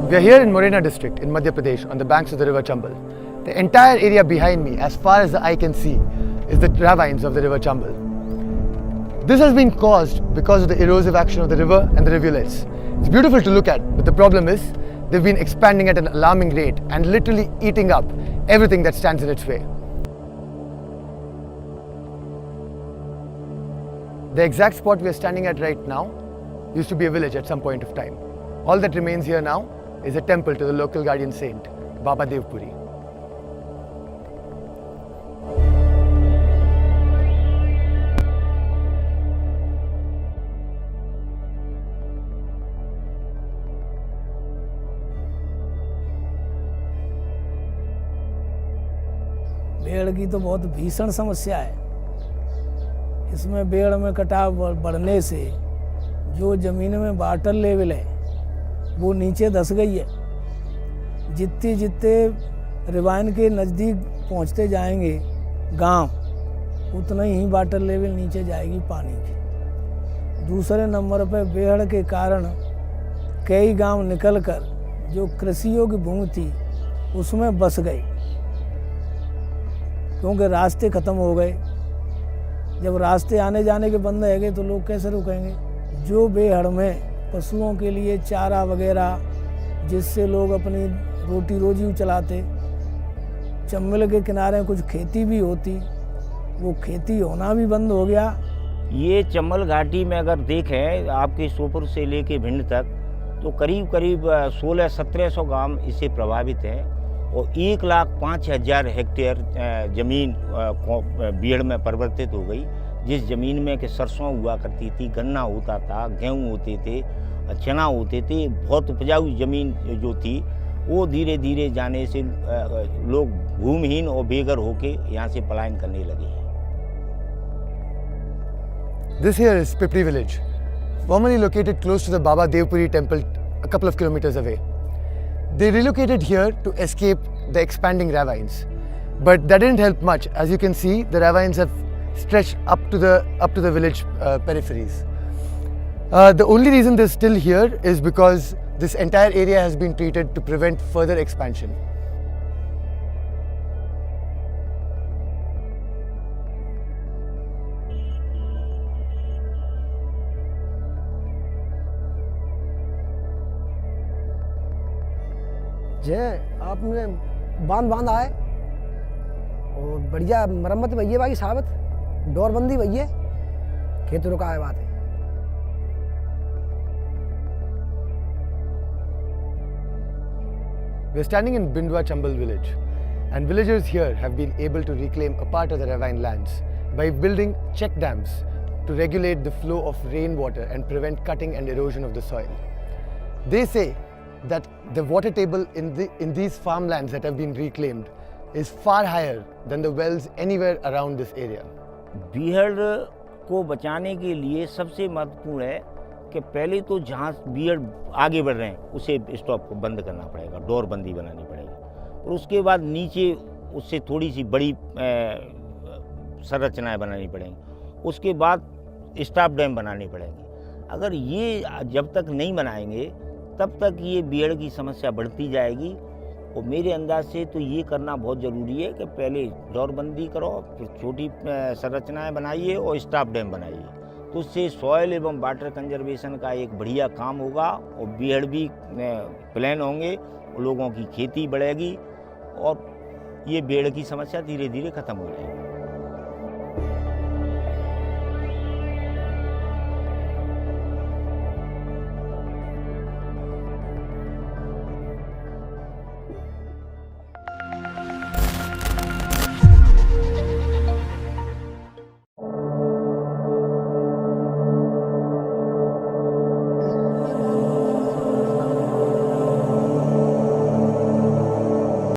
We are here in Morena district in Madhya Pradesh on the banks of the river Chambal. The entire area behind me, as far as the eye can see, is the ravines of the river Chambal. This has been caused because of the erosive action of the river and the rivulets. It's beautiful to look at, but the problem is they've been expanding at an alarming rate and literally eating up everything that stands in its way. The exact spot we are standing at right now used to be a village at some point of time. All that remains here now is a temple to the local guardian saint, Baba Devpuri. पेड़ की तो बहुत भीषण समस्या है। इसमें पेड़ में कटाव बढ़ने से जो ज़मीन में वाटर लेवल है वो नीचे धंस गई है। जितने जितने रिवाइन के नज़दीक पहुंचते जाएंगे गांव, उतना ही वाटर लेवल नीचे जाएगी पानी की। दूसरे नंबर पर बेहड़ के कारण कई गांव निकलकर जो कृषि योग्य भूमि थी उसमें बस गए, क्योंकि रास्ते ख़त्म हो गए। जब रास्ते आने जाने के बंद रह गए तो लोग कैसे रुकेंगे। जो बेहड़ में पशुओं के लिए चारा वगैरह, जिससे लोग अपनी रोटी रोजी चलाते, चंबल के किनारे कुछ खेती भी होती, वो खेती होना भी बंद हो गया। ये चंबल घाटी में अगर देखें आपके सोपुर से लेके भिंड तक, तो करीब करीब 1600-1700 गांव इससे प्रभावित हैं और 1,05,000 हेक्टेयर ज़मीन बीहड़ में परिवर्तित हो गई। जिस ज़मीन में कि सरसों हुआ करती थी, गन्ना होता था, गेहूँ होते थे, चना होते थे, बहुत उपजाऊ ज़मीन जो थी वो धीरे धीरे जाने से लोग भूमिहीन और बेघर होके यहाँ से पलायन करने लगे हैं। This here is Pipri village, formerly located close to the Baba Devpuri temple a couple of kilometers away. They relocated here to escape the expanding ravines, but that didn't help much. As you can see, the ravines have stretched up to the village peripheries. The only reason they're still here is because this entire area has been treated to prevent further expansion. आपने बांध आए और बढ़िया मरम्मत भैया बाकी साबित डोरबंदी भैया खेत रुका है बात है। We are standing in Bindwa Chambal village, and villagers here have been able to reclaim a part of the ravine lands by building check dams to regulate the flow of rainwater and prevent cutting and erosion of the soil. They say that the water table in these farmlands that have been reclaimed is far higher than the wells anywhere around this area. बीहड़ को बचाने के लिए सबसे महत्वपूर्ण है कि पहले तो जहाँ बीहड़ आगे बढ़ रहे हैं उसे स्टॉप को बंद करना पड़ेगा, डोर बंदी बनानी पड़ेगी, और उसके बाद नीचे उससे थोड़ी सी बड़ी संरचनाएं बनानी पड़ेंगी, उसके बाद स्टॉप डैम बनाने पड़ेंगे। अगर ये जब तक नहीं बनाएंगे तब तक ये बीहड़ की समस्या बढ़ती जाएगी। और मेरे अंदाज से तो ये करना बहुत ज़रूरी है कि पहले दौरबंदी करो, फिर छोटी संरचनाएं बनाइए और स्टॉप डैम बनाइए, तो उससे सॉइल एवं वाटर कंजर्वेशन का एक बढ़िया काम होगा और बीहड़ भी प्लान होंगे, लोगों की खेती बढ़ेगी और ये बीहड़ की समस्या धीरे धीरे ख़त्म हो जाएगी।